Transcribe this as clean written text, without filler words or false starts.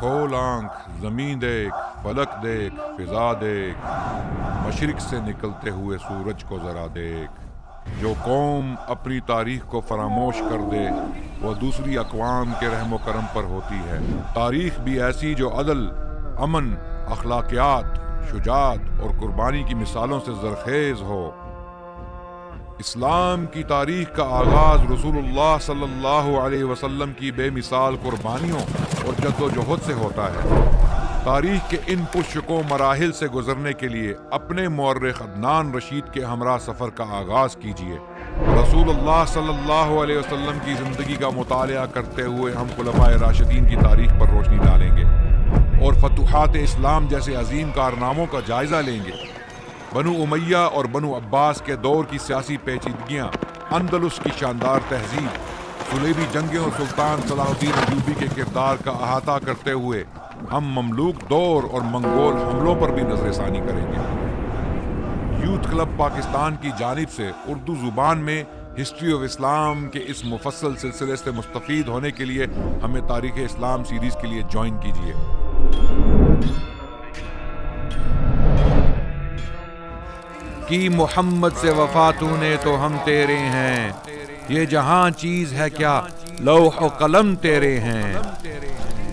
کھول آنکھ، زمین دیکھ، فلک دیکھ، فضا دیکھ، مشرق سے نکلتے ہوئے سورج کو ذرا دیکھ۔ جو قوم اپنی تاریخ کو فراموش کر دے وہ دوسری اقوام کے رحم و کرم پر ہوتی ہے۔ تاریخ بھی ایسی جو عدل، امن، اخلاقیات، شجاعت اور قربانی کی مثالوں سے زرخیز ہو۔ اسلام کی تاریخ کا آغاز رسول اللہ صلی اللہ علیہ وسلم کی بے مثال قربانیوں اور جد و جہد سے ہوتا ہے۔ تاریخ کے ان پرشکو مراحل سے گزرنے کے لیے اپنے مورخ عدنان رشید کے ہمراہ سفر کا آغاز کیجیے۔ رسول اللہ صلی اللہ علیہ وسلم کی زندگی کا مطالعہ کرتے ہوئے ہم خلفائے راشدین کی تاریخ پر روشنی ڈالیں گے اور فتوحات اسلام جیسے عظیم کارناموں کا جائزہ لیں گے۔ بنو امیہ اور بنو عباس کے دور کی سیاسی پیچیدگیاں، اندلس کی شاندار تہذیب، صلیبی جنگیں اور سلطان صلاح الدین ایوبی کے کردار کا احاطہ کرتے ہوئے ہم مملوک دور اور منگول حملوں پر بھی نظر ثانی کریں گے۔ یوتھ کلب پاکستان کی جانب سے اردو زبان میں ہسٹری آف اسلام کے اس مفصل سلسلے سے مستفید ہونے کے لیے ہمیں تاریخ اسلام سیریز کے لیے جوائن کیجیے۔ کی محمد سے وفا تو نے تو ہم تیرے ہیں، یہ جہاں چیز ہے کیا لوح و قلم تیرے ہیں۔